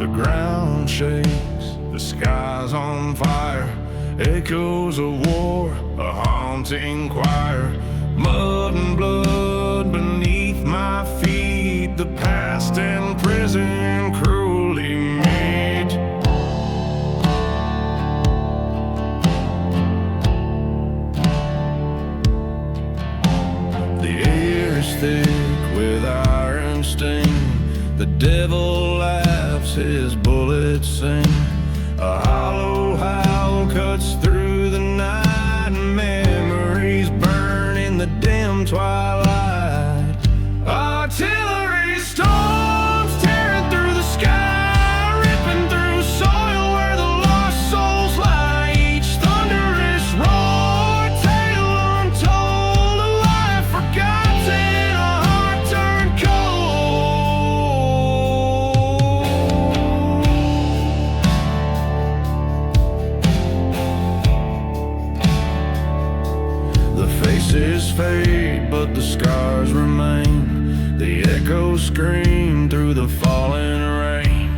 The ground shakes, the sky's on fire. Echoes of war, a haunting choir. Mud and blood beneath my feet. The past and present cruelly meet. The air's thick with iron sting. The devil laughs, his bullets sing. A hollow howl cuts through the night, and memories burn in the dim twilight. Artillery storms tearing through the sky, ripping through soil where the lost souls lie. Each thunderous roar, a tale untold, a life forgotten, a heart turned cold. The faces fade, but the scars remain. The echoes scream through the falling rain.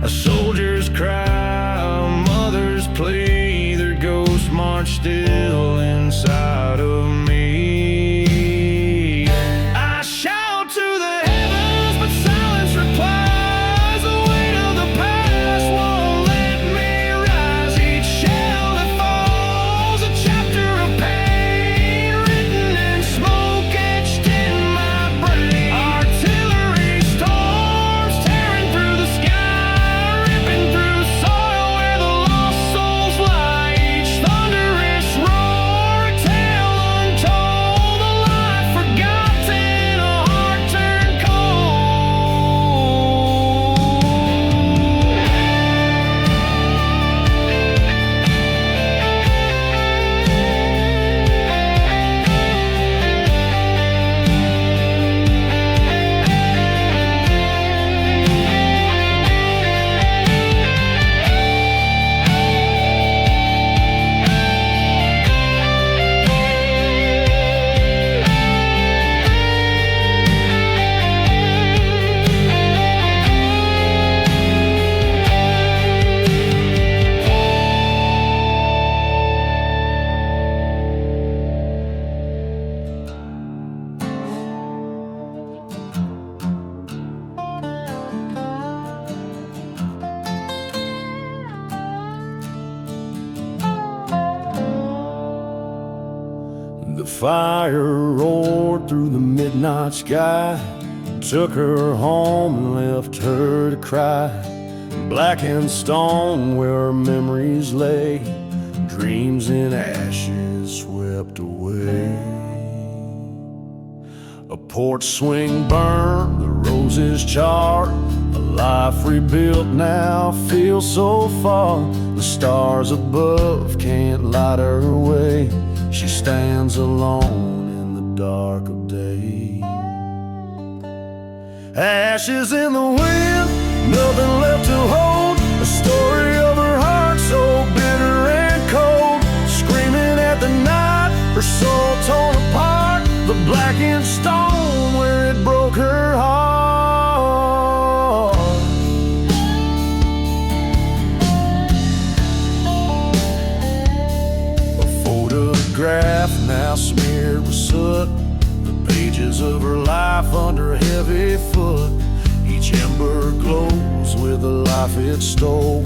A soldier's cry, a mother's plea, their ghosts march still inside of me. I shout to the heavens, but silence replies. The weight of the past won't let me rise. Each shell that falls, a chapter of pain, written in smoke etched in my brain. Artillery storms tearing through the sky, ripping through soil where the lost souls lie. Each thunderous roar, a tale untold, a life forgotten, a heart turned cold. The fire roared through the midnight sky, took her home and left her to cry. Blackened stone where her memories lay, dreams in ashes swept away. A porch swing burned, the roses charred. A life rebuilt now feels so far. The stars above can't light her way. She stands alone in the dark of day. Ashes in the wind, nothing left to hold. A story of her heart so bitter and cold. Screaming at the night, her soul torn apart. The blackened stone where it broke her heart. A photograph now smeared with soot, the pages of her life under a heavy foot. Each ember glows with the life it stole,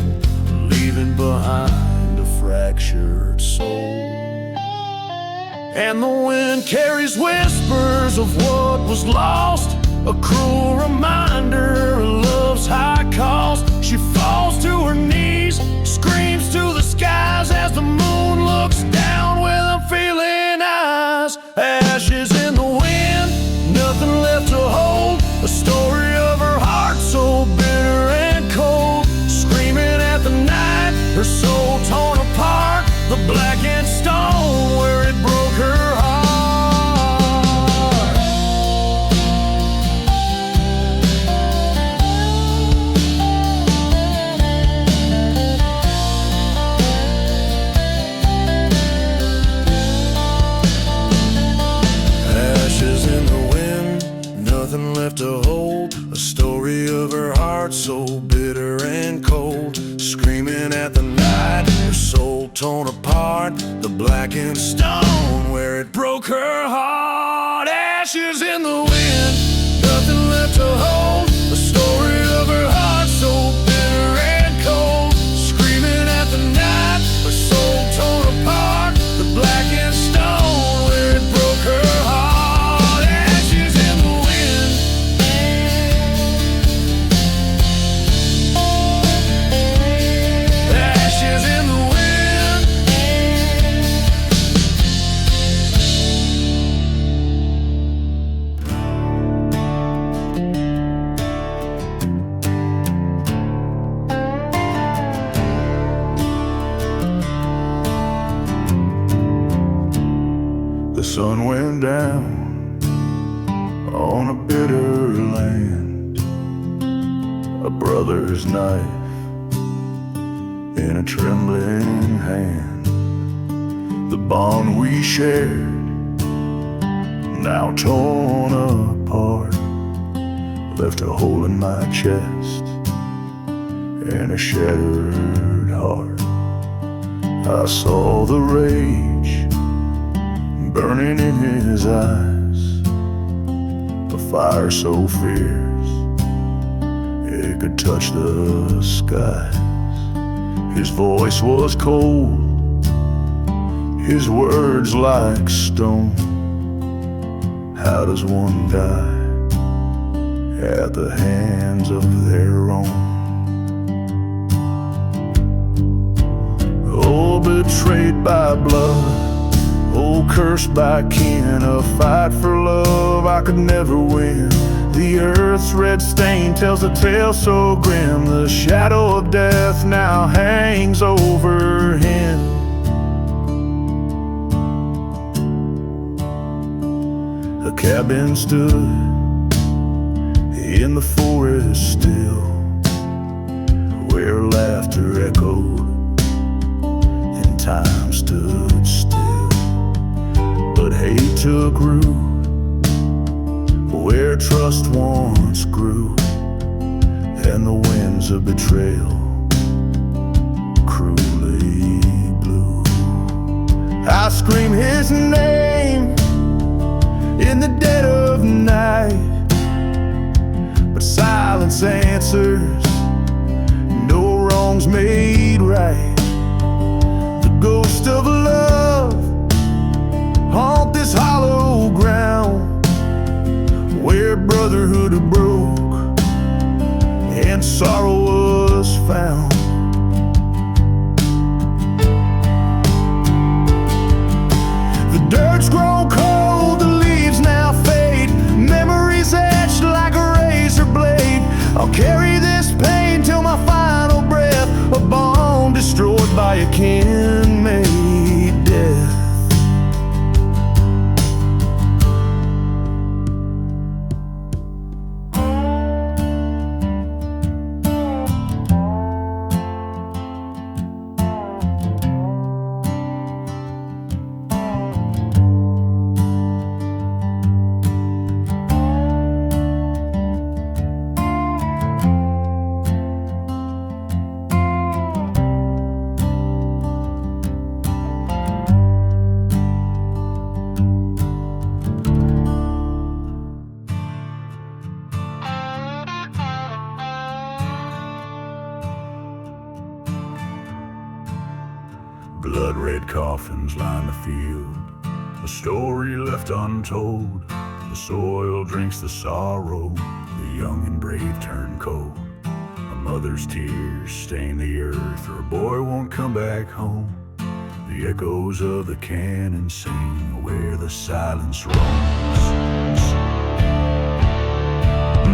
leaving behind a fractured soul. And the wind carries whispers of what was lost, a cruel reminder of love's high cost. She falls to her knees, screams to the skies as the moon looks down with unfeeling eyes. Ashes in the wind, nothing left to hold. A story of her heart so bitter and cold. Screaming at the night, her soul torn apart. The blackened stone where it broke her heart. heart so bitter and cold, screaming at the night, her soul torn apart. The blackened stone where it broke her heart. Ashes in the wind, nothing left to hold. The story of her heart so bitter and cold, screaming at the night, her soul torn apart. The blackened stone where it broke her heart. Ashes in the wind. Ashes in the wind. The sun went down on a bitter land, a brother's knife in a trembling hand. The bond we shared, now torn apart, left a hole in my chest and a shattered heart. I saw the rage burning in his eyes, a fire so fierce it could touch the skies. His voice was cold, his words like stone. How does one die at the hands of their own? Oh, betrayed by blood, oh, cursed by kin, a fight for love I could never win. The earth's red stain tells a tale so grim. The shadow of death now hangs over him. A cabin stood in the forest still, where laughter echoed and time stood still. But hate took root where trust once grew, and the winds of betrayal cruelly blew. I scream his name in the dead of night, but silence answers, no wrongs made right. The ghost of love haunt this hollow ground, where brotherhood broke and sorrow was found. The dirt's grown cold, the leaves now fade, memories etched like a razor blade. I'll carry this pain till my final breath, a bond destroyed by a kin-made death. Blood red coffins line the field, a story left untold. The soil drinks the sorrow, the young and brave turn cold. A mother's tears stain the earth, or a boy won't come back home. The echoes of the cannon sing where the silence roams.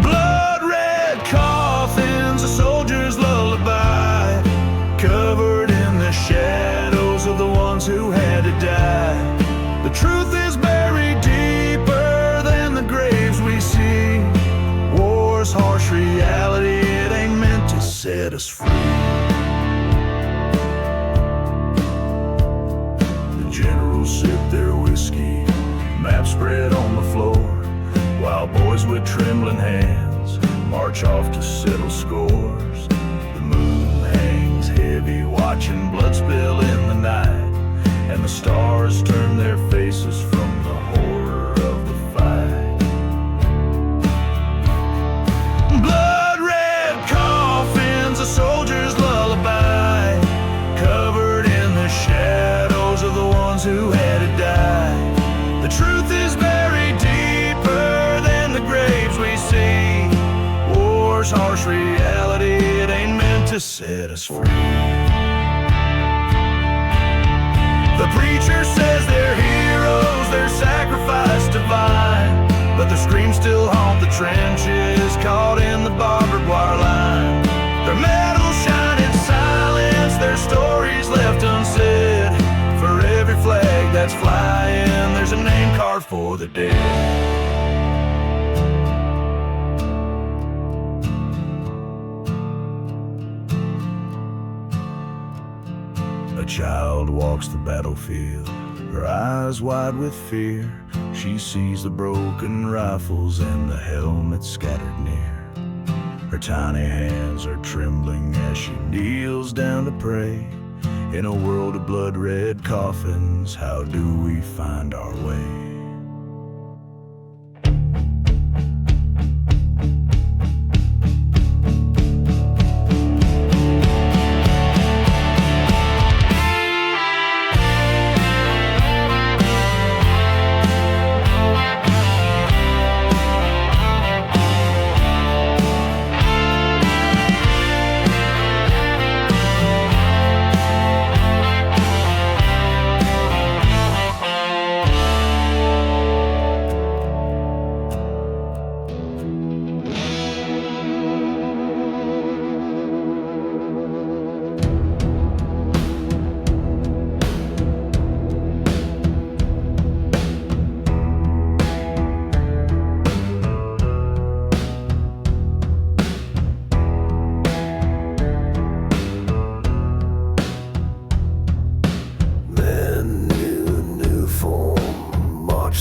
Blood red coffins, a soldier's lullaby, covered in the shadows of the ones who had to die. The truth is buried deeper than the graves we see. War's harsh reality, it ain't meant to set us free. The generals sip their whiskey, maps spread on the floor, while boys with trembling hands march off to settle scores. The moon hangs heavy, watching blood spill in the night, and the stars turn their faces from the horror of the fight. Blood red coffins, a soldier's lullaby, covered in the shadows of the ones who had to die. The truth is buried deeper than the graves we see. War's harsh reality, it ain't meant to set us free. The preacher says they're heroes, their sacrifice divine, but their screams still haunt the trenches, caught in the barbed wire line. Their medals shine in silence, their stories left unsaid. For every flag that's flying, there's a name carved for the dead. A child walks the battlefield, her eyes wide with fear. She sees the broken rifles and the helmets scattered near. Her tiny hands are trembling as she kneels down to pray. In a world of blood-red coffins, how do we find our way?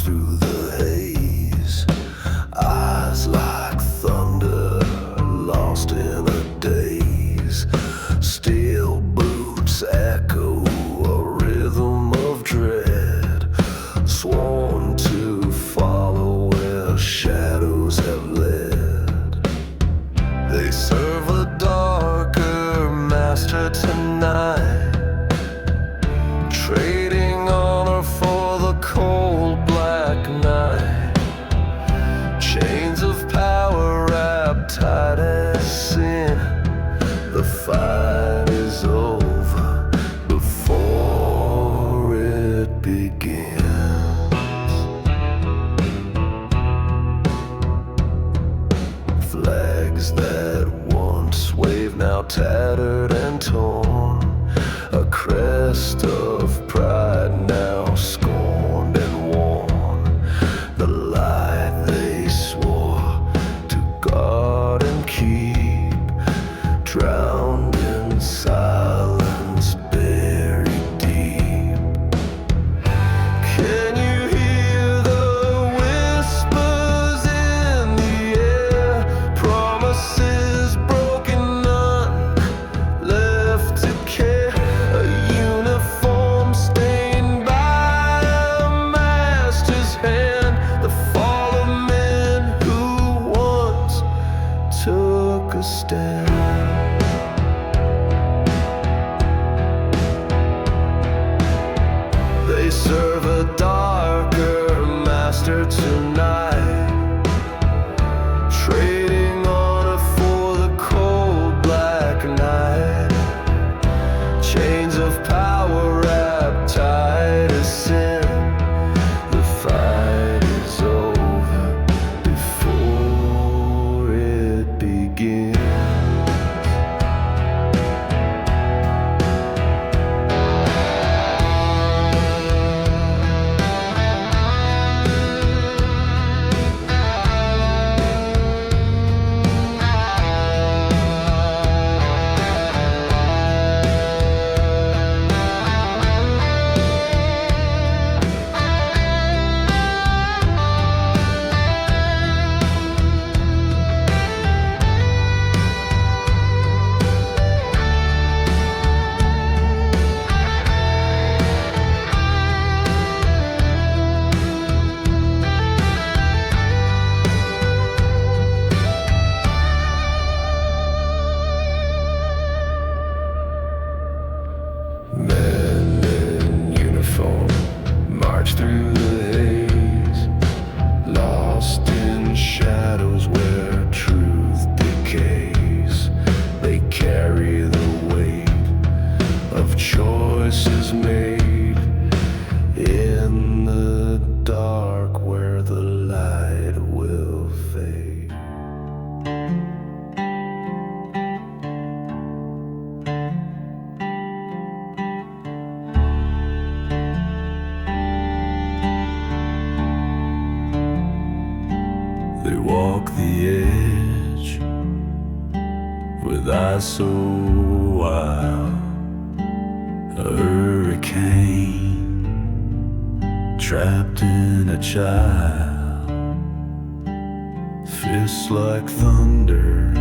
Through the haze, eyes like thunder, lost in a daze. Steel boots echo a rhythm of dread, sworn to follow where shadows have led. They serve a darker master tonight, trading honor for the cold black night. Chains of power wrapped tight as sin. The fight is over before it begins. Flags that once waved, now tattered and torn. A crest of pride, now scorned and worn. The light they swore to guard and keep, drowned in silence, buried deep. Can you hear the whispers in the air? Promises broken, none left to care. A uniform stained by a master's hand, the fall of men who once took a stand. They serve a darker master tonight, trading honor for the cold black night. Chains of power wrapped tight as sin. The fight is over before it begins. promises made in the dark where the light will fade. They walk the edge with eyes so wild, a hurricane trapped in a child, fists like thunder,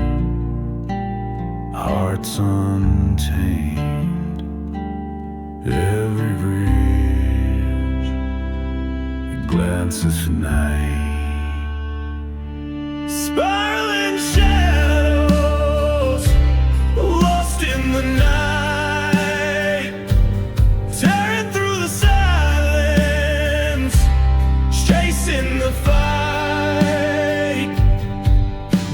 hearts untamed, every bridge glances night. Spiraling shadows, lost in the night, tearing through the silence, chasing the fight.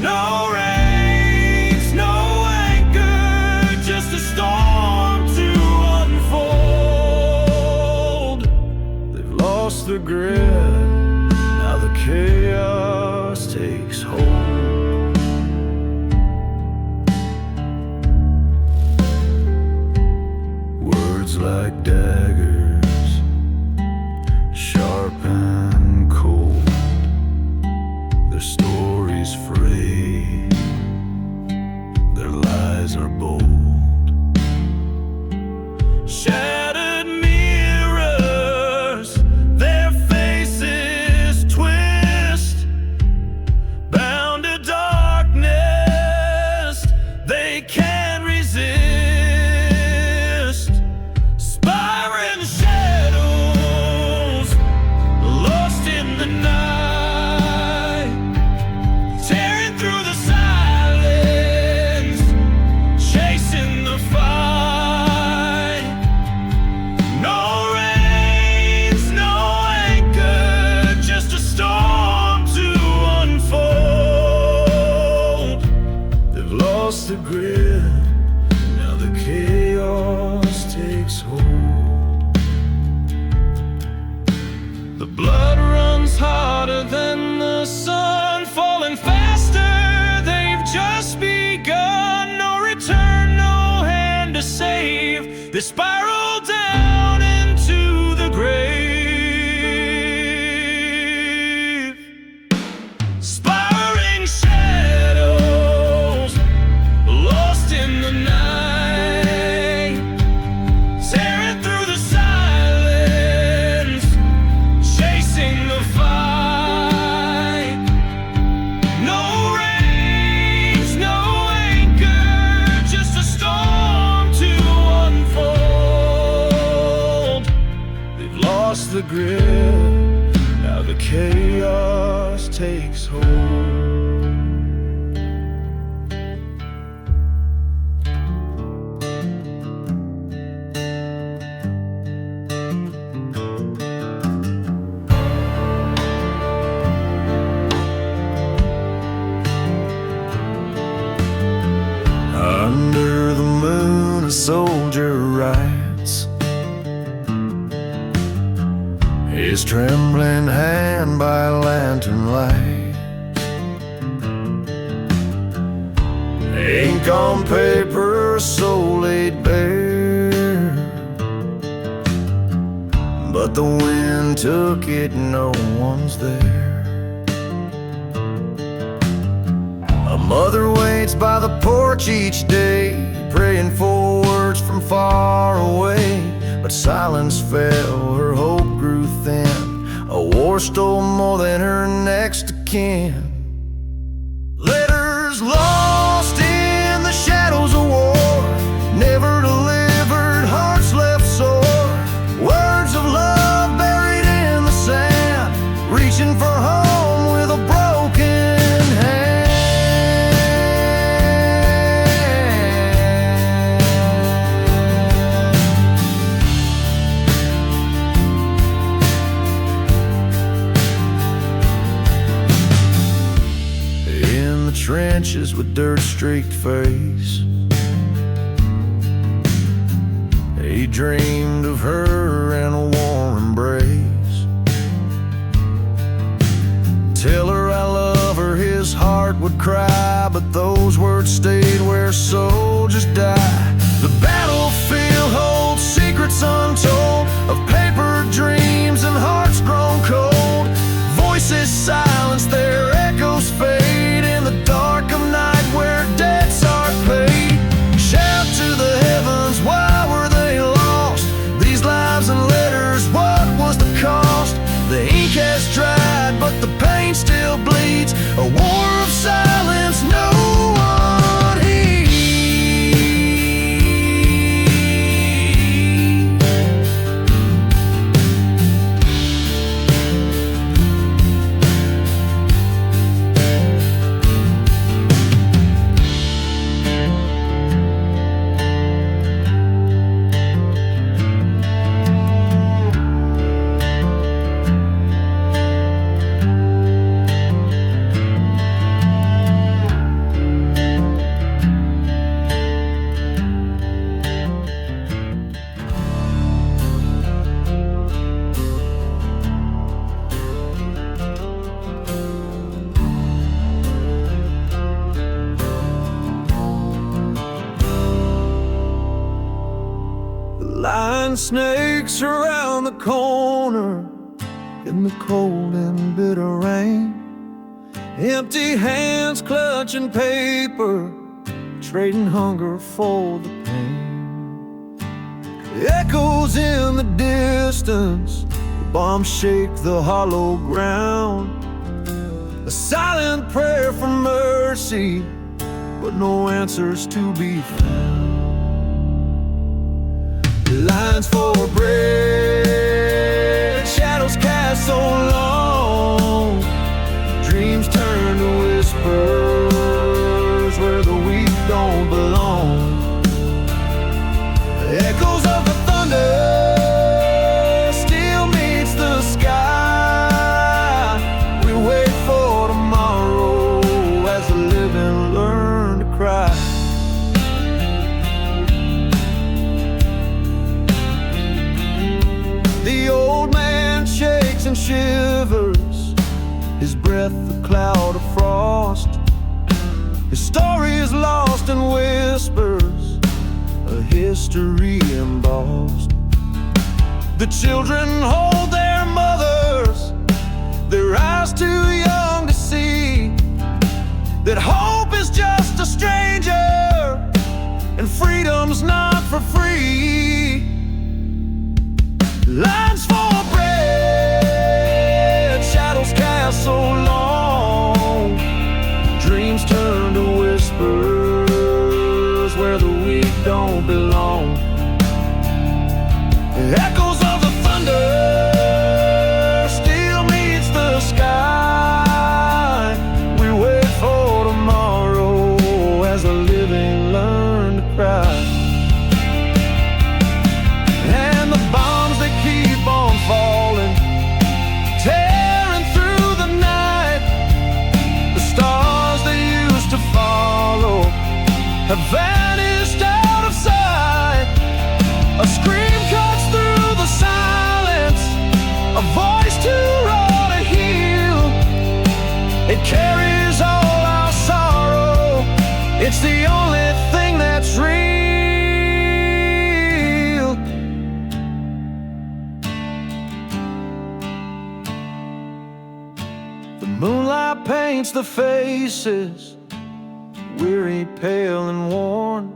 No rains, no anchor, just a storm to unfold. They've lost their grip, now the chaos takes hold. Words like daggers, sharp and cold. Their stories frayed, their lies are bold. Shattered mirrors, their faces twist, bound to darkness, they can't resist. Spiraling shadows, lost in the night, tearing through the silence, chasing the fight. No rains, no anchor, just a storm to unfold. They've lost the grip, now the chaos takes hold. The blood runs hotter than the sun, falling faster, they've just begun. No return, no hand to save, they spiral down into the grave. Spiraling shadows, lost in the night, tearing through the silence, chasing the fight. No rains, no anchor, just a storm to unfold. They've lost the grip, now the chaos takes hold. Under the moon, a soldier rides, his trembling hand by lantern light. Ink on paper, soul laid bare, but the wind took it, no one's there. A mother waits by the porch each day, praying for words from far away. But silence fell, her hope grew thin, a war stole more than her next of kin. Letters lost in the shadows of war, never delivered, hearts left sore. Words of love buried in the sand, reaching for home with a broken hand. Trenches with dirt-streaked face, a dreamed of her in a warm embrace. Tell her I love her, his heart would cry, but those words stayed where soldiers die. The battlefield holds secrets untold of paper dreams and hearts grown cold. Voices silence, their echoes fade in the dark of night where debts are paid. Shout to the heavens, why were they lost? These lives and letters, what was the cost? The ink has dried, but the pain still bleeds. A war of silence, no one heeds. Line snakes around the corner in the cold and bitter rain. Empty hands clutching paper, trading hunger for the pain. Echoes in the distance, the bombs shake the hollow ground. A silent prayer for mercy, but no answers to be found. Lines for bread, shadows cast so long. Dreams turn to whispers where the weak don't belong. Echoes of the thunder still meets the sky. We wait for tomorrow as the living learn to cry. The old man shakes and shivers, his breath a cloud of frost. His story is lost in whispers, a history embossed. The children hold their mothers, their eyes too young to see that hope is just a stranger and freedom's not for free. Lines for bread, shadows cast so long. Dreams turn to whispers where the weak don't belong. Echoes of the thunder still meets the sky. We wait for tomorrow as the living learn to cry. And the bombs they keep on falling, tearing through the night. The stars they used to follow have vanished out of sight. A scream cuts through the silence, a voice too raw to heal. It carries all our sorrow, it's the only thing that's real. The moonlight paints the faces, weary, pale, and worn.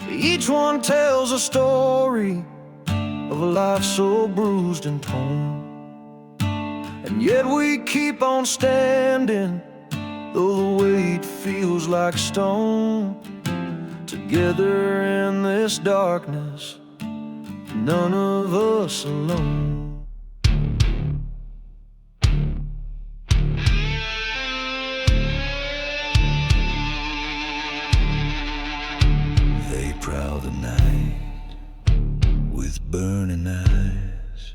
Each one tells a story of a life so bruised and torn. And yet we keep on standing, though the weight feels like stone. Together in this darkness, none of us alone. They prowl the night with burning eyes,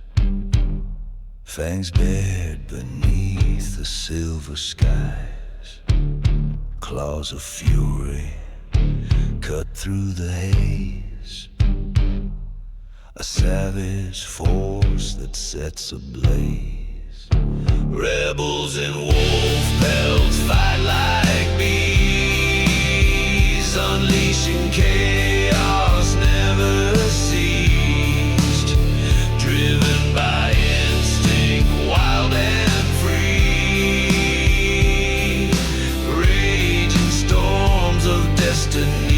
fangs bared beneath the silver skies. Claws of fury cut through the haze, a savage force that sets ablaze. Rebels in wolf pelts fight like bees, unleashing chaos never ceased, driven by instinct, wild and free, raging storms of destiny.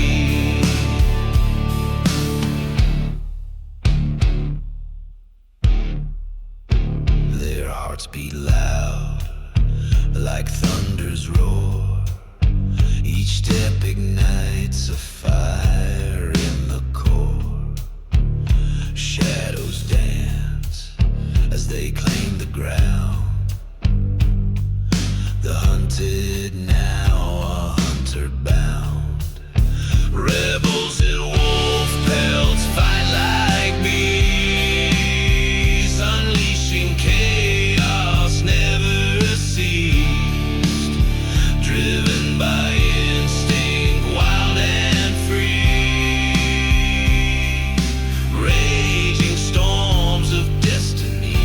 Their hearts beat loud like thunder's roar. Each step ignites a fire in the core. Shadows dance as they claim the ground. The hunted now are hunter bound. Rebels in wolf pelts fight like bees, unleashing chaos never ceased, driven by instinct, wild and free, raging storms of destiny.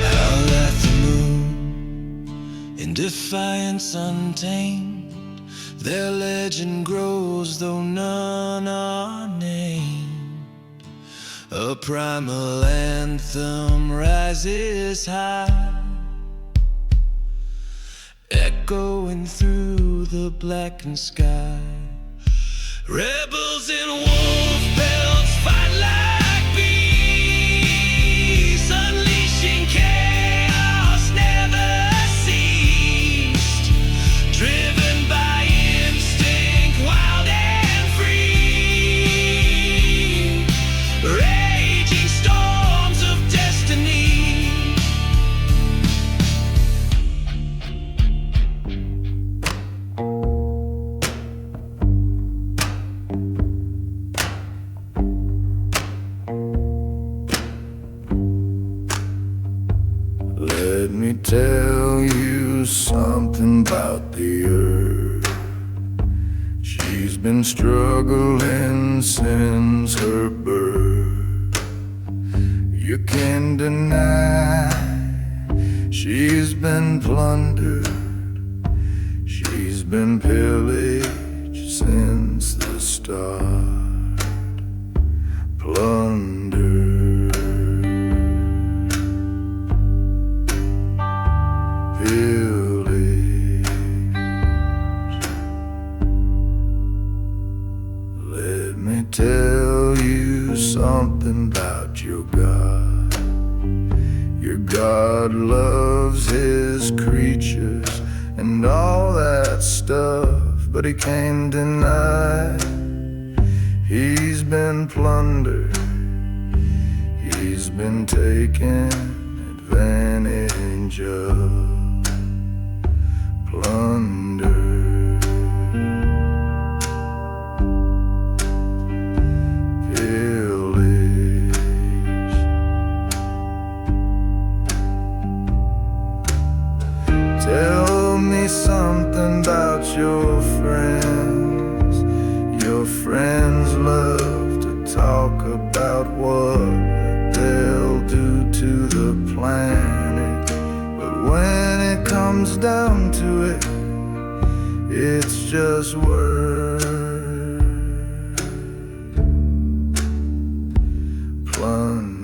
Howl at the moon in defiance untamed. Their legend grows though none are named. A primal anthem rises high, echoing through the blackened sky. Rebels in wolf pelts fight like bees, unleashing chaos never ceased, driven by instinct, wild and free, raging storms of destiny. Let me tell you something about the earth. She's been struggling since her birth. You can't deny she's been plundered. She's been pillaged since the start. Plunder. Let me tell you something about your God. Your God loves his creatures and all that stuff, but he can't deny he's been plundered. He's been taken advantage of. Plunder. Tell me something about your friends. Your friends love to talk about what they'll do to the planet, but when it comes down to it, it's just words. Plunder.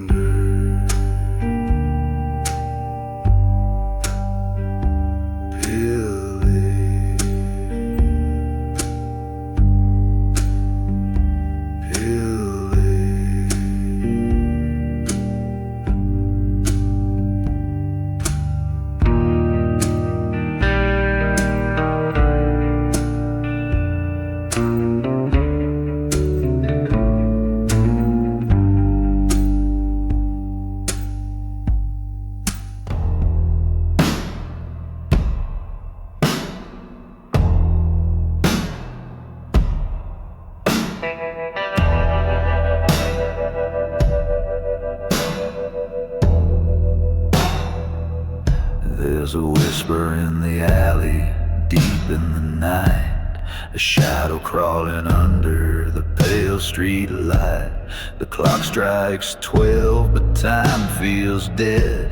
There's a whisper in the alley, deep in the night, a shadow crawling under the pale street light. The clock strikes 12, but time feels dead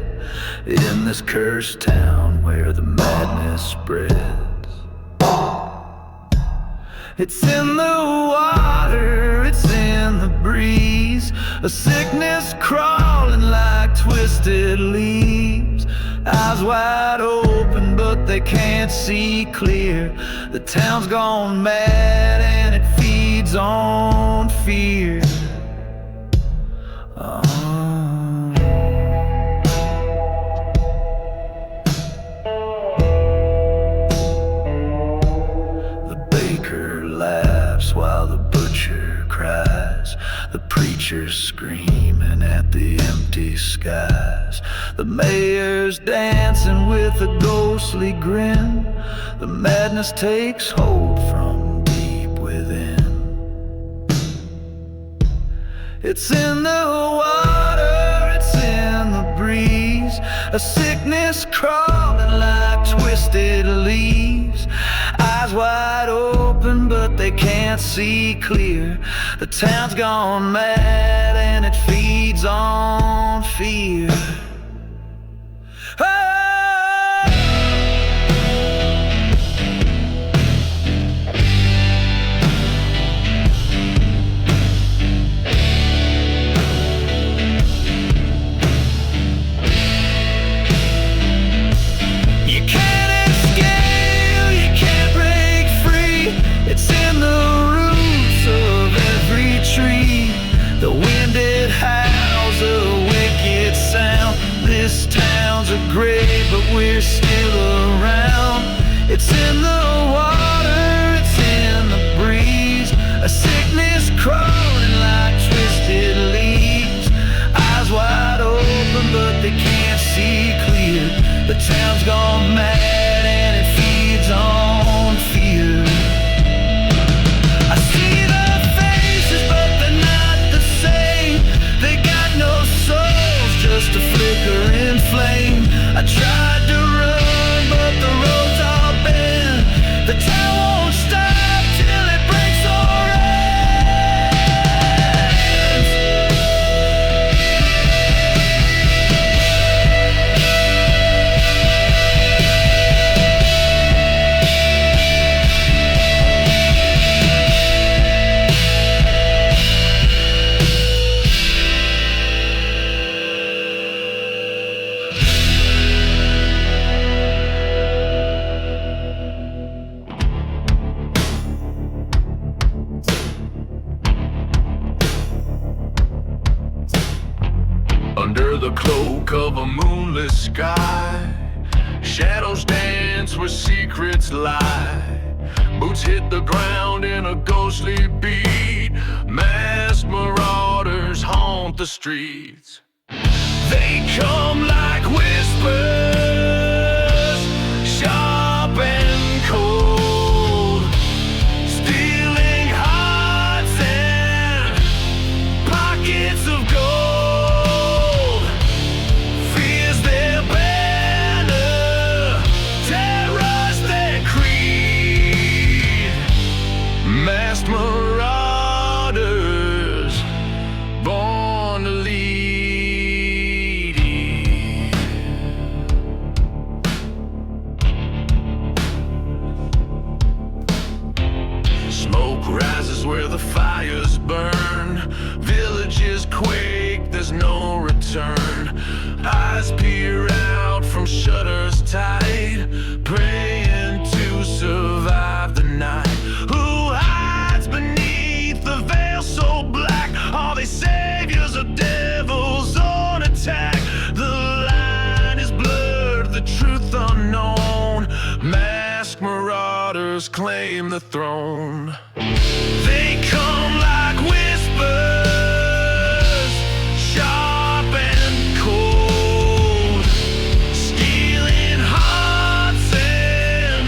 in this cursed town where the madness spreads. It's in the water, it's in the breeze, a sickness crawling like twisted leaves. Eyes wide open, but they can't see clear. The town's gone mad and it feeds on fear. The baker laughs while the butcher cries. The preacher's screaming at the empty skies. The mayor's dancing with a ghostly grin. The madness takes hold from deep within. It's in the water, it's in the breeze, a sickness crawling like twisted leaves. Eyes wide open, but they can't see clear. The town's gone mad and it feeds on fear. The wind, it howls a wicked sound. This town's a grave, but we're still around. It's in the water, it's in the breeze, a sickness crawling like twisted leaves. Eyes wide open, but they can't see clear. The town's gone mad and it feeds on fear. I see the faces, but they're not the same. They got no souls, just a flickering flame. I tried to run, but the roads are bent. The town won't stop till it breaks or ends. Under the cloak of a moonless sky, shadows dance where secrets lie. Boots hit the ground in a ghostly beat. Masked marauders haunt the streets. They come like whispers, sharp and cold, stealing hearts and pockets of gold. Masked marauders, born to lead. Smoke rises where the fires burn. Villages quake, there's no return. Eyes peer out from shutters tight, praying to survive the night. Who hides beneath the veil so black? Are they saviors or devils on attack? The line is blurred, the truth unknown. Masked marauders claim the throne. They come like whispers, sharp and cold, stealing hearts and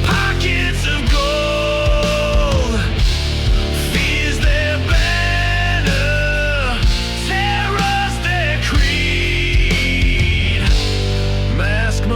pockets of gold. Fear's their banner, terror's their creed. Masked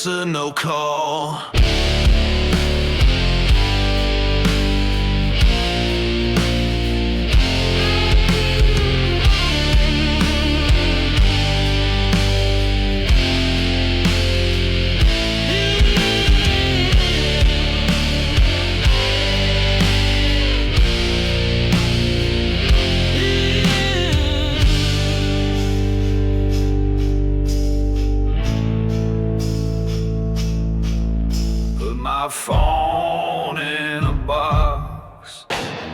personal call. My phone in a box.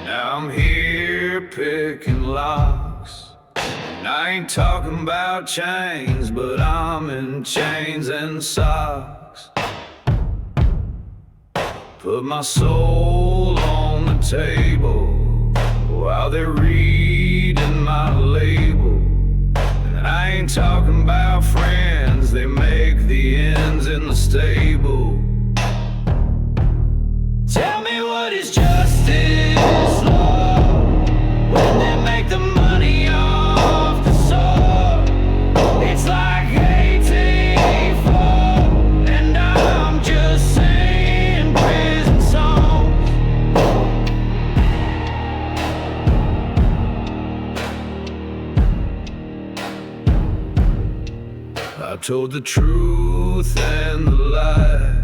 Now I'm here picking locks. And I ain't talking about chains, but I'm in chains and socks. Put my soul on the table while they're reading my label. And I ain't talking about friends, they make the ends in the stable. Tell me what is justice, Lord, when they make the money off the sword. It's like 84, and I'm just singing prison songs. I told the truth and the lies.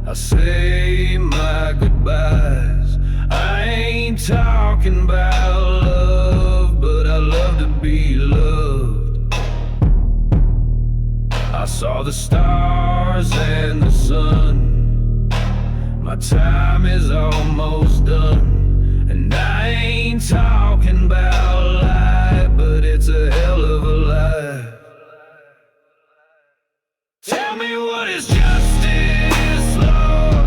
I say my goodbyes. I ain't talking about love, but I love to be loved. I saw the stars and the sun. My time is almost done. And I ain't talking about life, but it's a hell of a life. Tell me what is justice, Lord,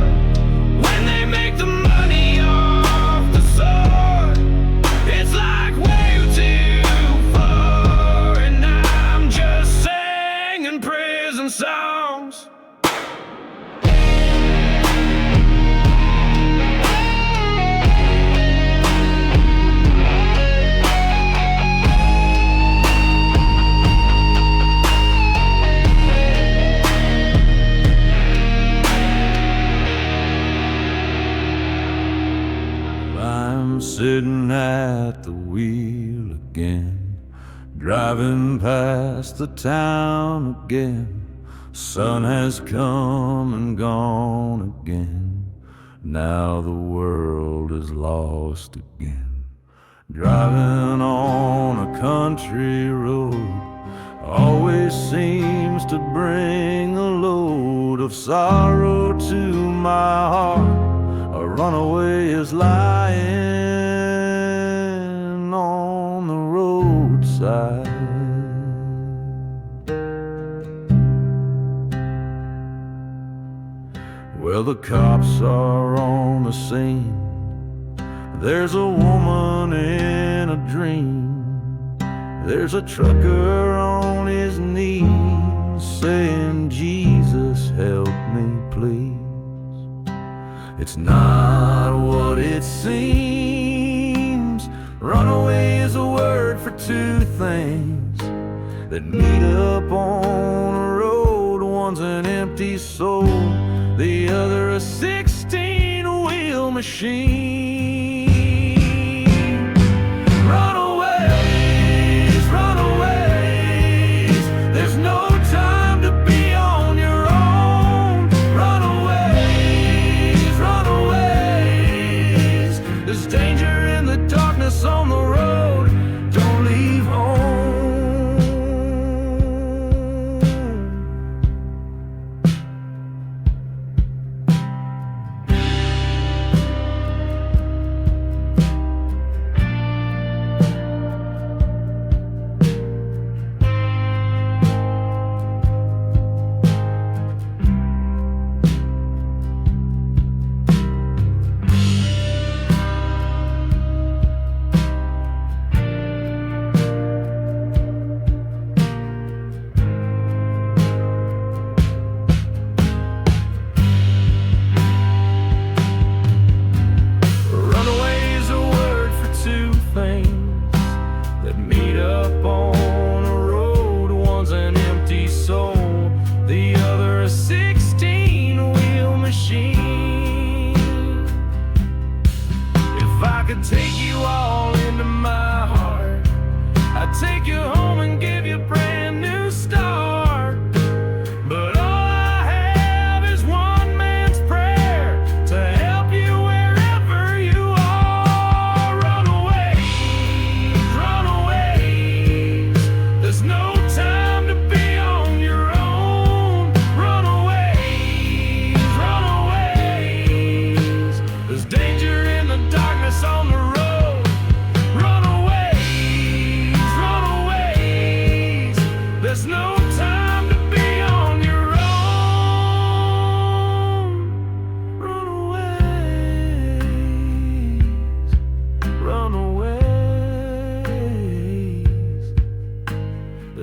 when they make the money off the sword. It's like way too far, and I'm just singing prison songs. Sitting at the wheel again, driving past the town again. Sun has come and gone again. Now the world is lost again. Driving on a country road always seems to bring a load of sorrow to my heart. A runaway is lying on the roadside. Well, the cops are on the scene. There's a woman in a dream. There's a trucker on his knees saying, Jesus, help me, please. It's not what it seems. Runaway is a word for two things that meet up on a road. One's an empty soul, the other a 16-wheel machine. Runaways, runaways, there's no time to be on your own. Runaways, runaways, there's danger in the darkness on the road. Don't leave home.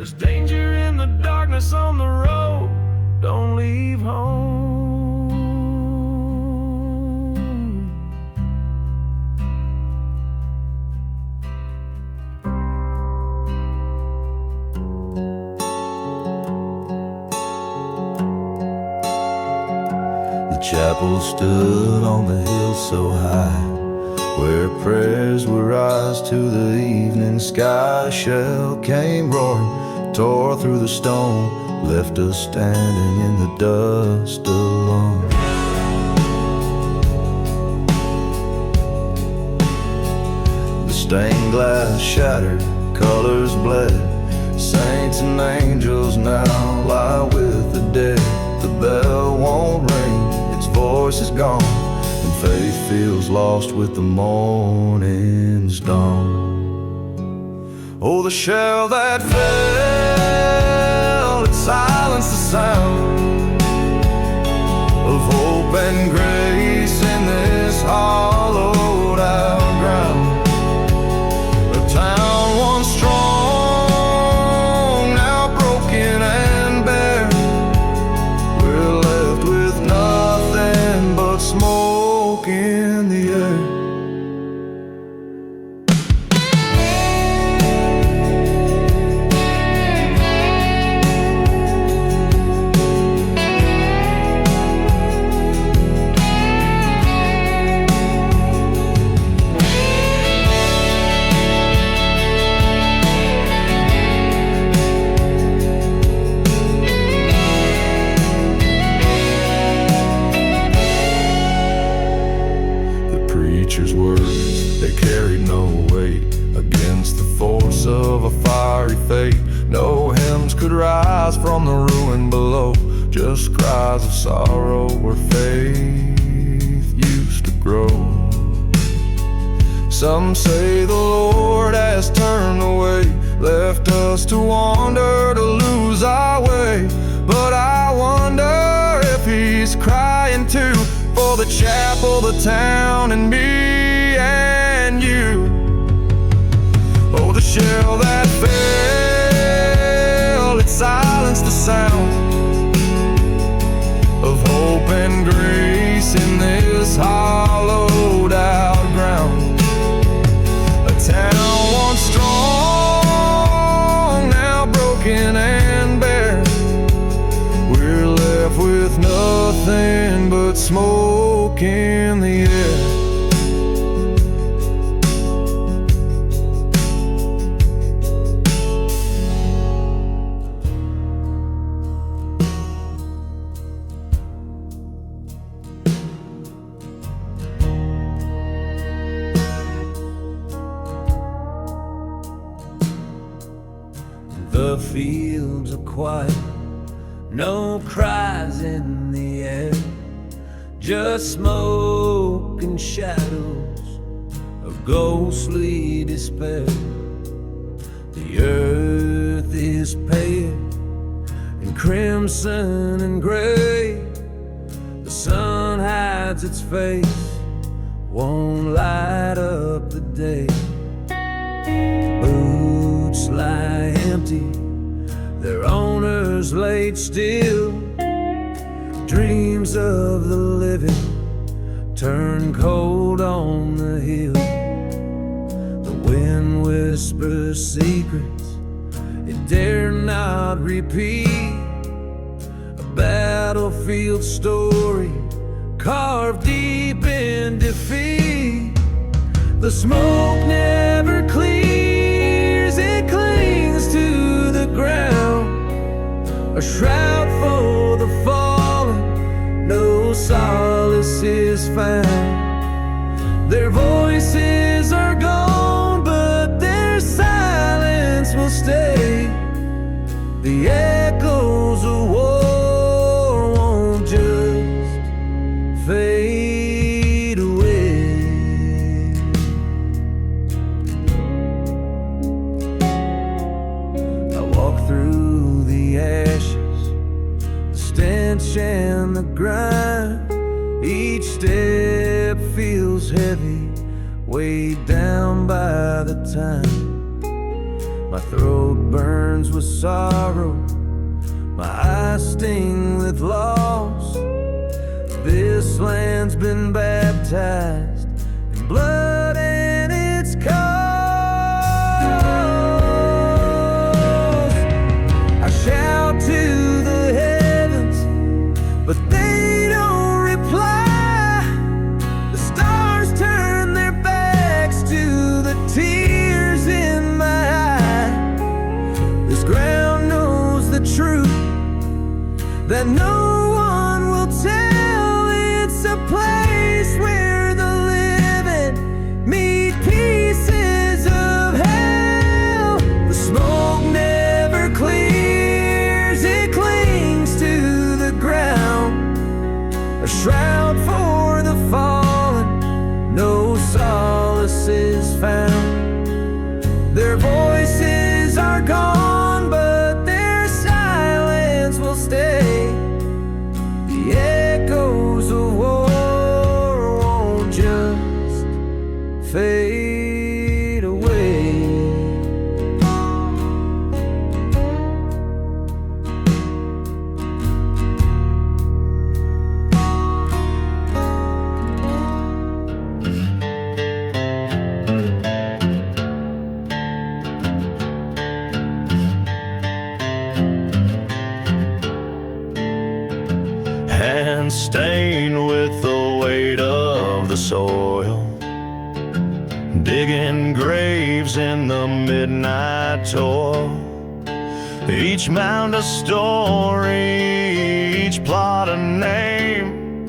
There's danger in the darkness on the road. Don't leave home. The chapel stood on the hill so high, where prayers would rise to the evening sky. A shell came roaring, tore through the stone, left us standing in the dust alone. The stained glass shattered, colors bled. Saints and angels now lie with the dead. The bell won't ring, its voice is gone, and faith feels lost with the morning's dawn. Oh, the shell that fell, it silenced the sound of hope and grace in this hollowed out ground. A town once strong, now broken and bare. We're left with nothing but smoke in the air. Preacher's words, they carried no weight against the force of a fiery fate. No hymns could rise from the ruin below, just cries of sorrow where faith used to grow. Some say the Lord has turned away, left us to wander, to lose our way. But I wonder if He's crying too, for the chapel, the town, and me and you. Oh, the shell that fell, it silenced the sound of hope and grace in this hollowed out ground. A town once strong, now broken and bare. We're left with nothing but smoke in the air. The fields are quiet, no cries in the air, just smoke and shadows of ghostly despair. The earth is pale in crimson and gray. The sun hides its face, won't light up the day. Boots lie empty, their owners laid still. Dreams of the living turn cold on the hill. The wind whispers secrets it dare not repeat. A battlefield story carved deep in defeat. The smoke never clears, it clings to the ground. A shroud for the fallen, no solace is found. Their voices are gone, but their silence will stay. The echoes of war won't just fade away. I walk through the ashes, the stench and the grind. Each step feels heavy, weighed down by the time. My throat burns with sorrow, my eyes sting with loss. This land's been baptized in blood and its cause. I shout to the heavens, but they don't reply. The stars turn their backs to the tears in my eye. This ground knows the truth that no one will tell. It's a place where the living meet pieces of hell. The smoke never clears, it clings to the ground. A shroud for the fallen, no solace is found. Their voices are gone, but their silence will stay. The echoes of war won't just fade away. Hands stained with the weight of the soil, digging graves in the midnight toil. Each mound a story, each plot a name,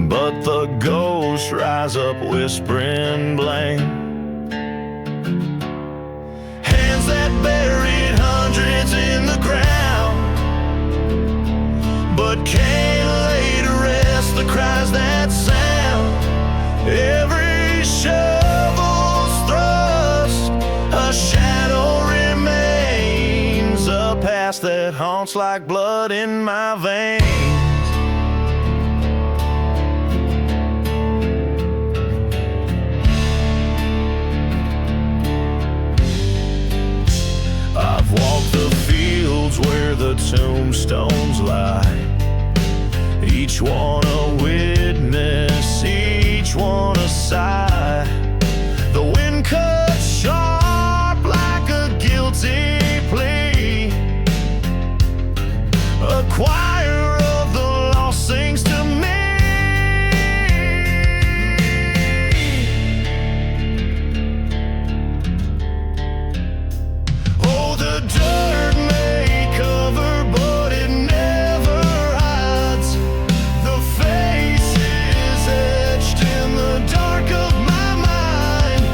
but the ghosts rise up whispering blame. Hands that buried hundreds in the ground, but can't lay to rest the cries that sound. Every shovel's thrust, a shadow remains, a past that haunts like blood in my veins. I've walked the fields where the tombstones lie, each one a witness, each one a sigh. The wind cuts sharp like a guilty plea. A choir of the lost sings to me. Oh, the dirt may cover, but it never hides the faces etched in the dark of my mind.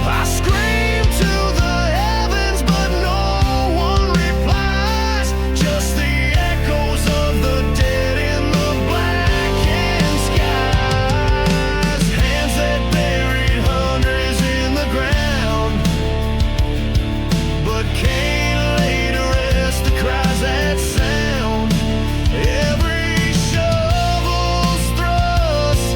I scream to the heavens, but no one replies. Just the echoes of the dead in the blackened skies. Hands that buried hundreds in the ground, but can't lay to rest the cries that sound. Every shovel's thrust,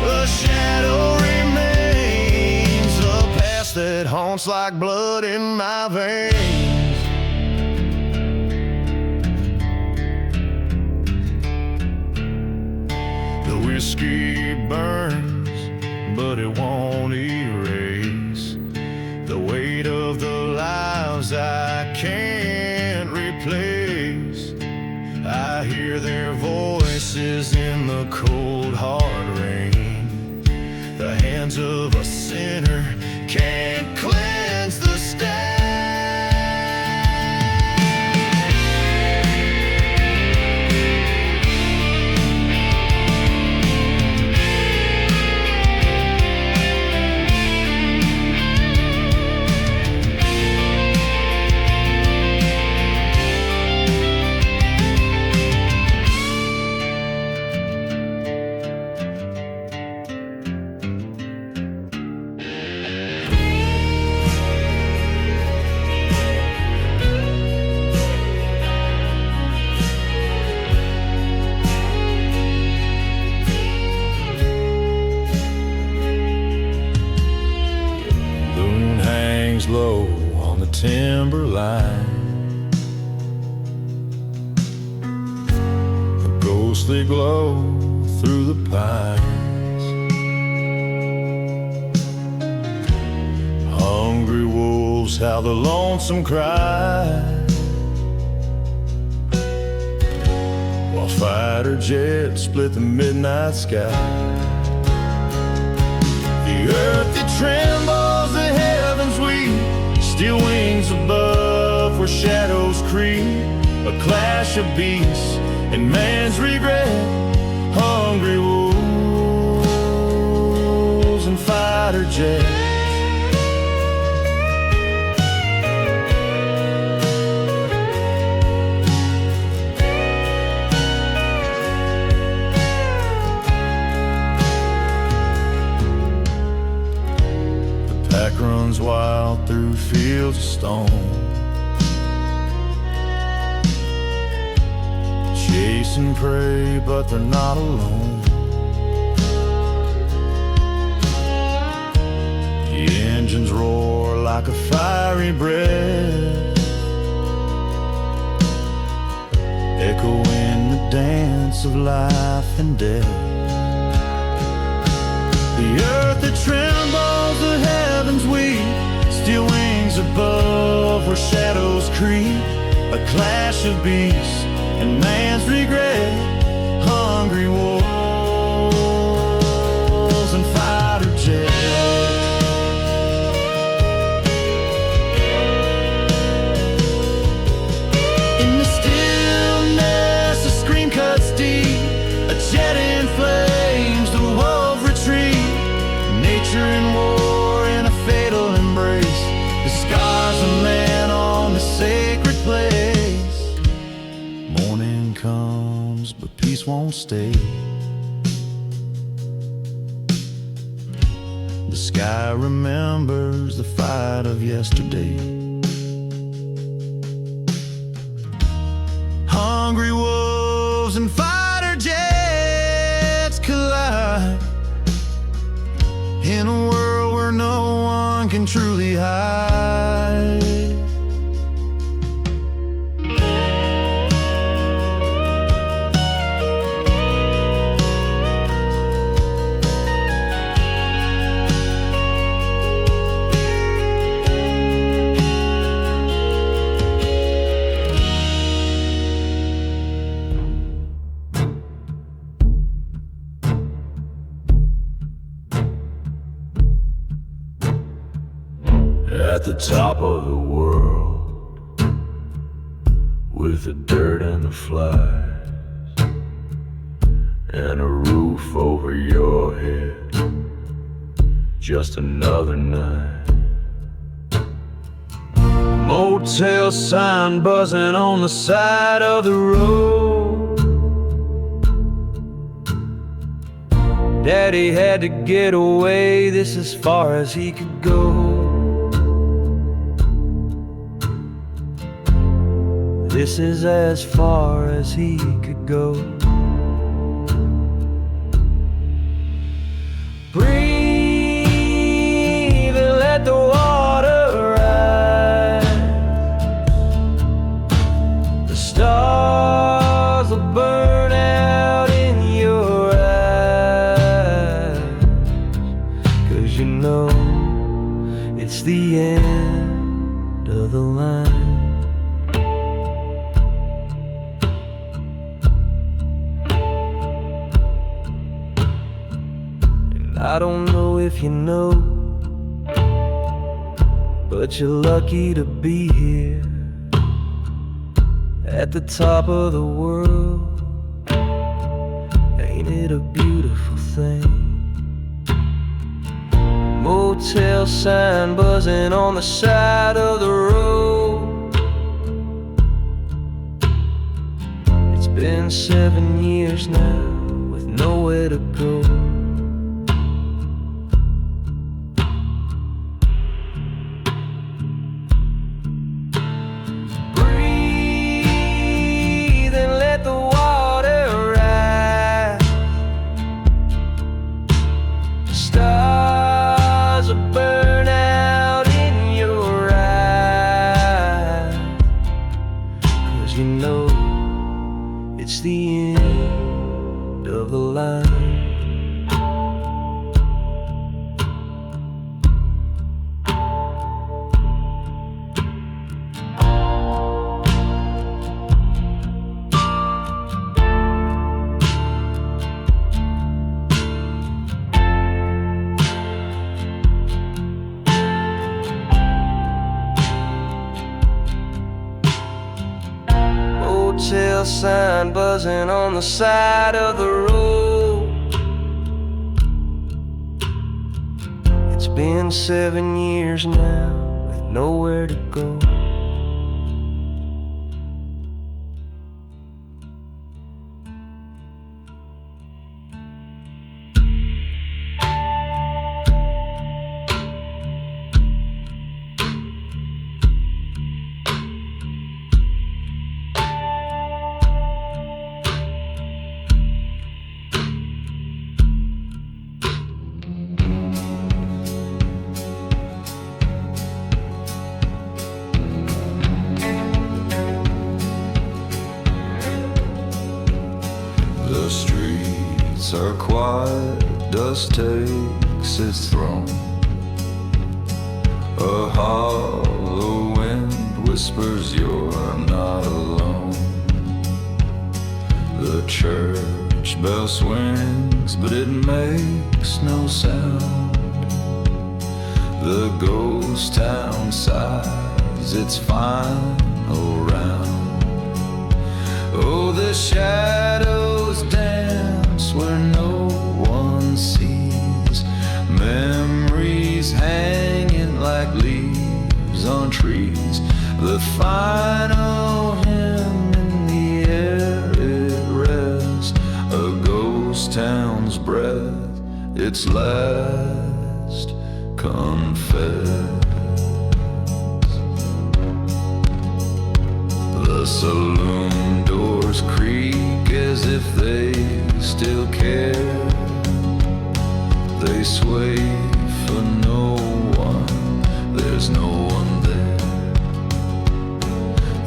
a shadow remains, a past that haunts like blood in my veins. The whiskey burns, but it won't erase the weight of the lives I can't replace. I hear their voices in the cold hard rain. The hands of a sinner can't cleanse the stain. the timberline. A ghostly glow through the pines. Hungry wolves howl the lonesome cry, while fighter jets split the midnight sky. The earth that trembles, the heavens weep, steel wings above where shadows creep. A clash of beasts and man's regret. Hungry wolves and fighter jets. Runs wild through fields of stone, chasing prey, but they're not alone. The engines roar like a fiery breath, echoing the dance of life and death. The earth that trembles, the heavens weep, steel wings above where shadows creep. A clash of beasts and man's regret. Hungry wolves and fighter jets. In the stillness, a scream cuts deep, a jet in flames, the wolf retreat. Nature in war in a fatal embrace, the scars of man on the sacred place. Morning comes, but peace won't stay. The sky remembers the fight of yesterday. Hungry wolves and fighter jets collide in a world where no one can truly hide. At the top of the world, with the dirt and the flies, and a roof over your head, just another night. Motel sign buzzing on the side of the road. Daddy had to get away, this as far as he could go. This is as far as he could go. Breathe and let the water rise. The stars will burn out in your eyes, 'cause you know it's the end of the line. I don't know if you know, but you're lucky to be here at the top of the world. Ain't it a beautiful thing? Motel sign buzzing on the side of the road. It's been 7 years now with nowhere to go. Stars will burn out in your eyes. motel sign buzzing on the side of the road. It's been 7 years now with nowhere to go. The streets are quiet, dust takes its throne. A hollow wind whispers you're not alone. The church bell swings, but it makes no sound. The ghost town sighs its final round. Oh, the shadows dance where no one sees. Memories hanging like leaves on trees. The final hymn in the air it rests. A ghost town's breath, its last confess. The saloon doors creak as if they still care. They sway for no one, there's no one there.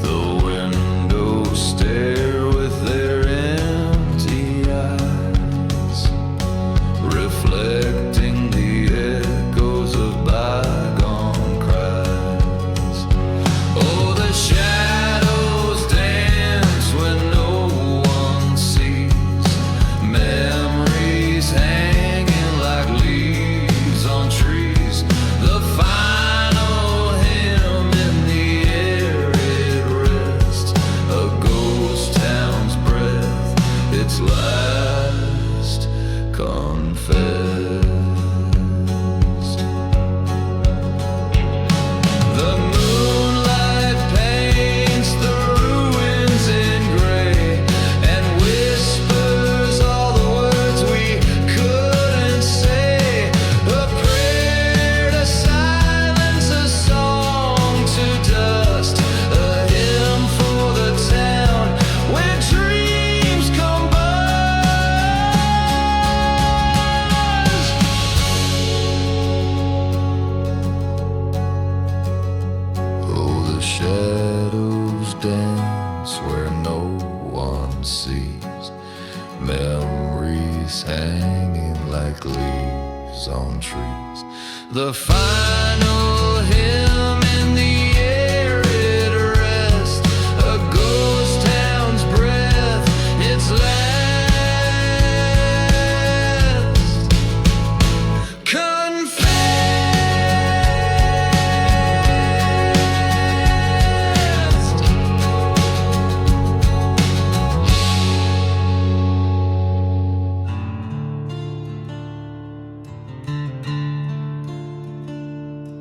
The windows stare with their empty eyes, reflecting the echoes of bygone cries. Oh, the shadows dance when no one sees. Memories hanging like leaves on trees. The final hymn in the air it rests. A ghost town's breath, its last confessed. The moonlight paints the ruins in gray and whispers all the words we couldn't say. A prayer to silence, a song to dust, a hymn for the town when dreams come buzz. Oh, the shadows dance where no one sees. Memories hanging like leaves on trees. The final hymn in the air it rests. A ghost town's breath, its last confessed.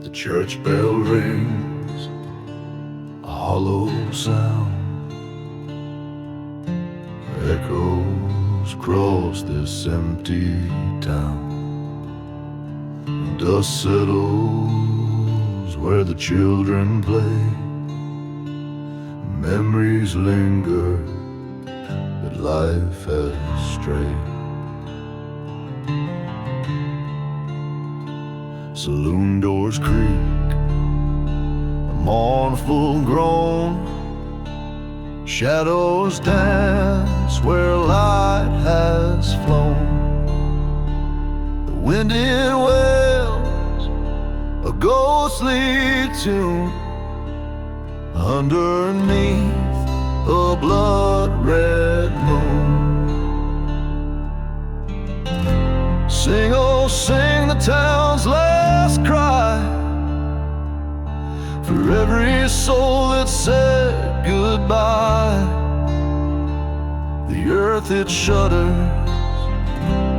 The church bell rings, a hollow sound echoes across this empty town. Dust settles where the children play. Memories linger, but life has strayed. Saloon doors creak, a mournful groan. Shadows dance where light has flown. The wind it wails a ghostly tune underneath a blood-red moon. Sing, oh sing the town's last cry for every soul that said goodbye. The earth it shudders,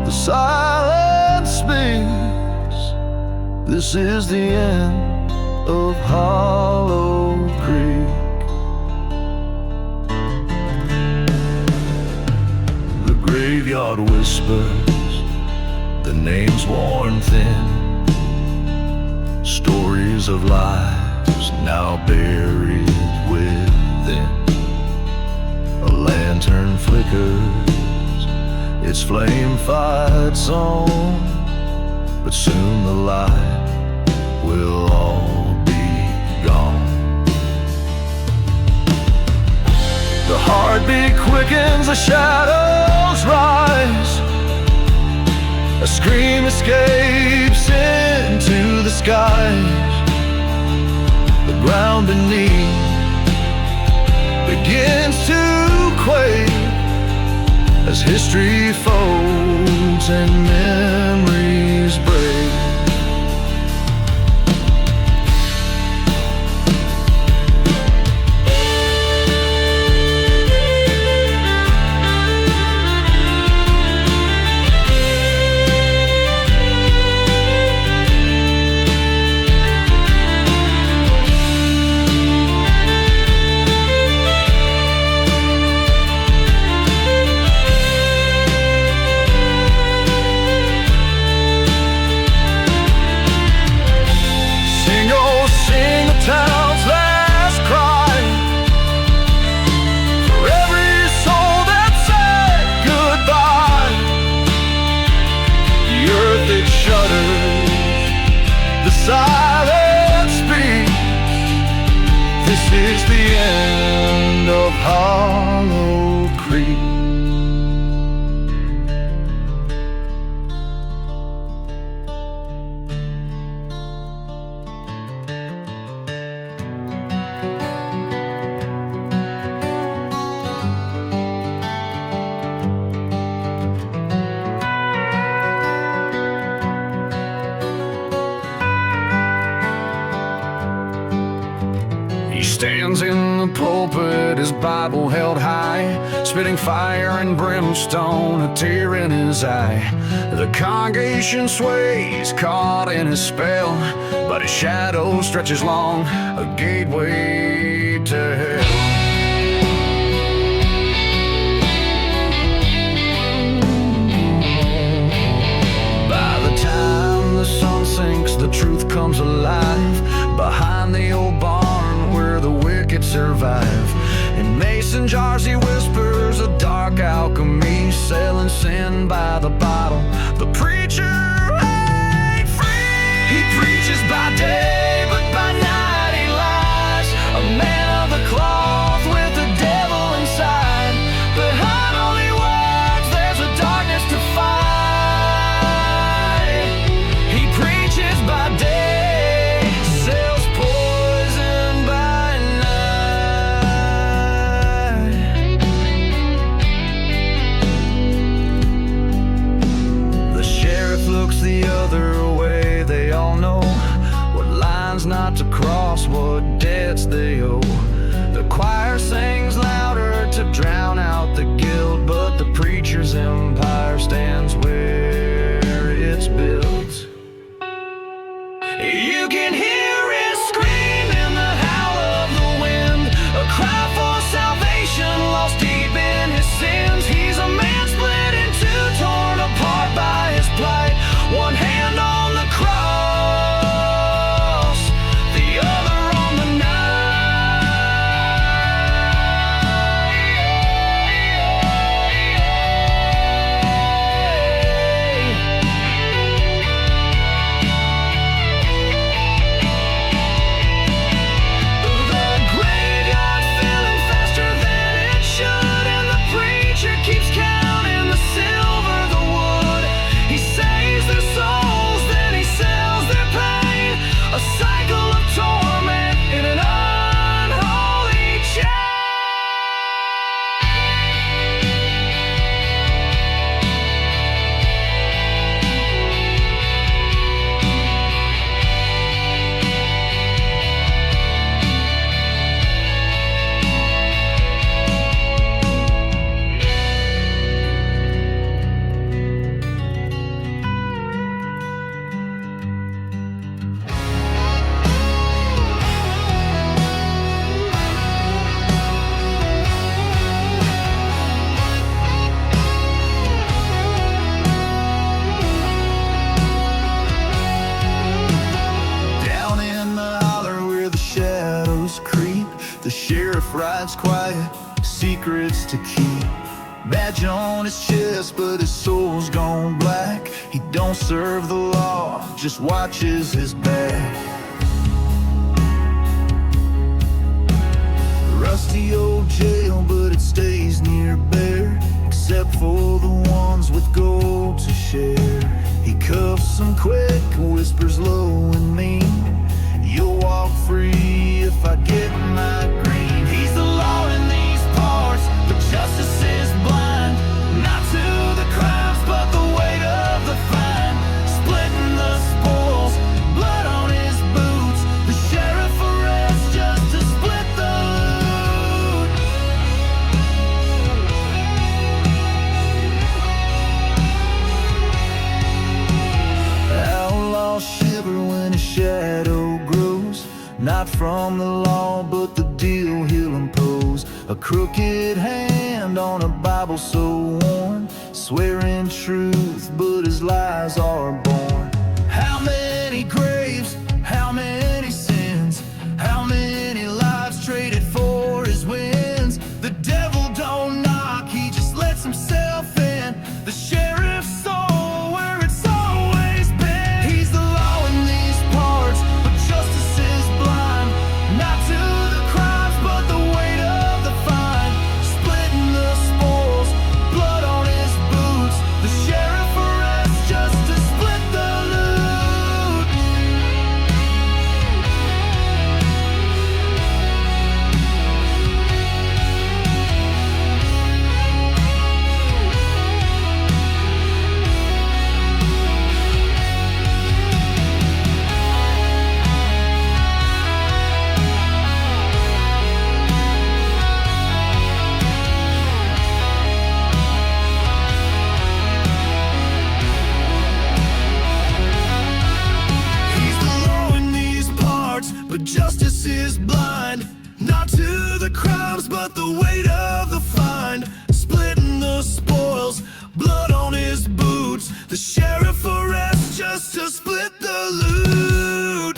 the silence speaks. This is the end of Hollow Creek. The graveyard whispers, the names worn thin, stories of lives now buried within. A lantern flickers, its flame fights on, but soon the light will all be gone. The heartbeat quickens, the shadows rise. A scream escapes into the skies. The ground beneath begins to quake as history folds and memories break. Town's last cry for every soul that said goodbye. The earth it shudders, the silence speaks. This is the end of Hollow Creek. He stands in the pulpit, his Bible held high, spitting fire and brimstone, a tear in his eye. The congregation sways, caught in his spell, but his shadow stretches long, a gateway to hell. By the time the sun sinks, the truth comes alive behind the old barn where the wicked survive. In mason jars he whispers a dark alchemy, selling sin by the bottle. The preacher ain't free. He preaches by day, but by night he lies. A man of the cloth with the devil inside. Behind holy words there's a darkness to fight. He preaches by day, sells poison by night. The sheriff looks the other way. They all know what lines not to cross, what debts they owe. The choir sings louder to drown out the guilt, but the preacher's empire stands where it's built. You can hear it scream in the howl of the wind, a cry for salvation lost deep in his sins. He's a man split in two, torn apart by his plight. One hand on the cross, the other on the knife. shadows creep. The sheriff rides quiet, secrets to keep. Badge on his chest, but his soul's gone black. He don't serve the law, just watches his back. Rusty old jail, but it stays near bare, except for the ones with gold to share. He cuffs them quick, whispers low and mean, you'll walk free if I get my green. He's the law in these parts, but justice is blind. Not to the crimes, but the weight of the fine. Splitting the spoils, blood on his boots. The sheriff arrests just to split the loot. Outlaws shiver when his shadow grows, not from the law, but the deal he'll impose. A crooked hand on a Bible so worn, swearing truth, but his lies are born. How many graves, how many sins, how many lives traded for his wins? The devil don't knock, he just lets himself in. The sheriff's soul where it's always been. He's the law in these parts, but justice is blind. Not to the crimes, but the weight of the fine. Splitting the spoils, blood on his boots. The sheriff arrests just to split the loot. He's the law in these parts, but justice is blind. Not to the crimes, but the weight of the fine. Splitting the spoils, blood on his boots. The sheriff arrests just to split the loot.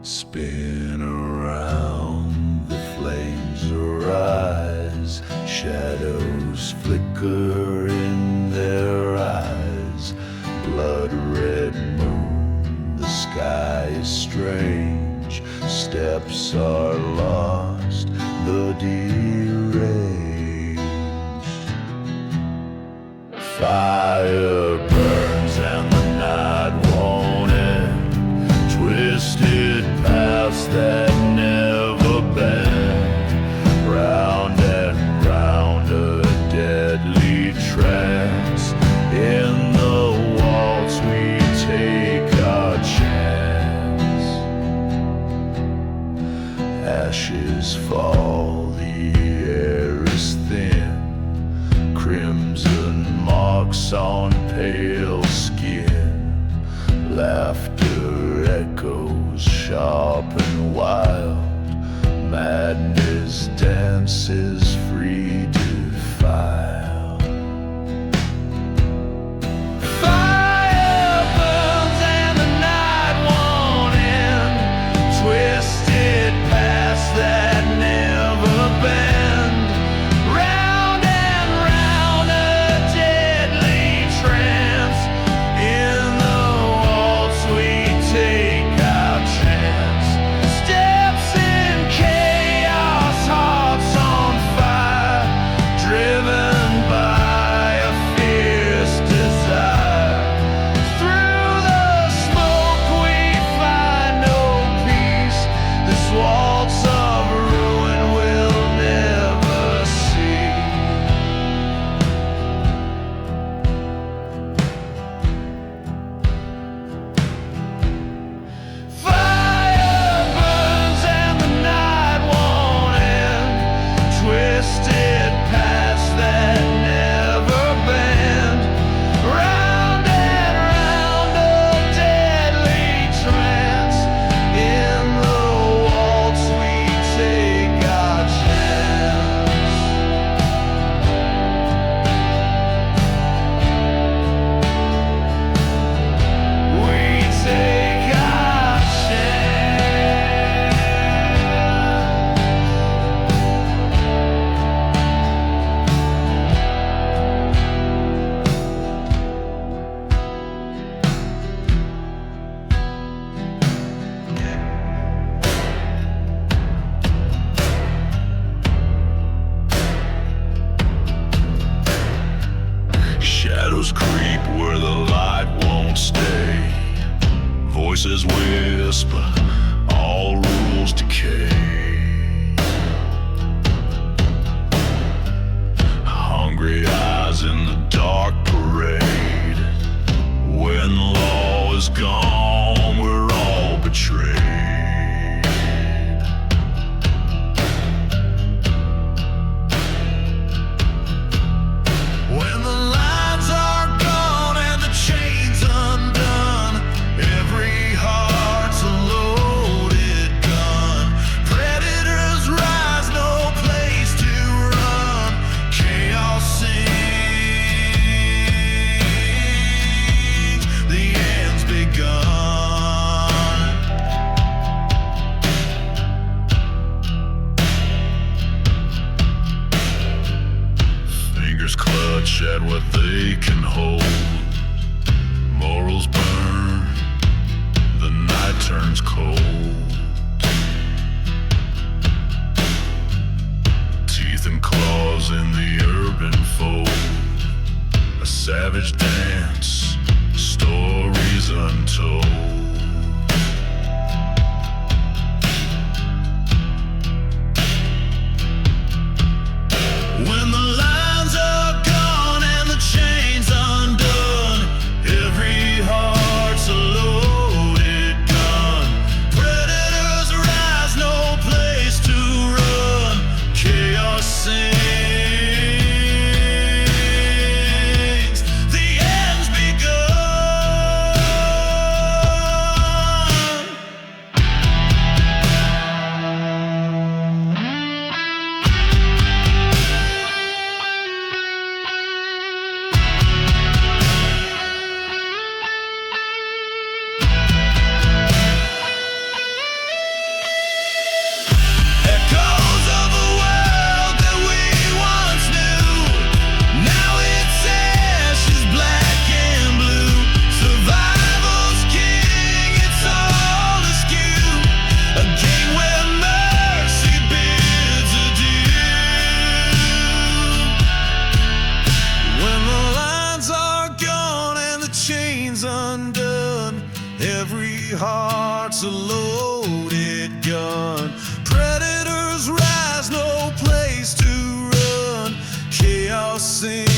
Spin around, the flames arise, shadows flicker in their eyes. Blood red moon, the sky is strange, steps are lost, the deranged. Fire burns and the night won't end, twisted paths that never bend, round and round a deadly trance. In the waltz we take our chance. Ashes fall, the air is thin, crimson marks on shadows creep where the light won't stay. Voices whisper, all rules decay. Hungry eyes in the dark parade. When the law is gone, we're all betrayed. When the lines are gone and the chains undone, every heart's a loaded gun. Predators rise, no place to run. Chaos sings, the end's begun. Fingers clutch at what they can hold. Morals burn, the night turns cold. Teeth and claws in the urban fold. A savage dance, stories untold. When the lines are gone and the chains undone, every heart's a loaded gun. Predators rise, no place to run. Chaos sings, the end's begun. Echoes of a world that we once knew. Now it's ashes, black and blue. Survival's king, it's all askew. A game where mercy bids adieu. When the lines are gone and the chains undone, every heart's a loaded gun. Predators rise, no place to run. Chaos sings.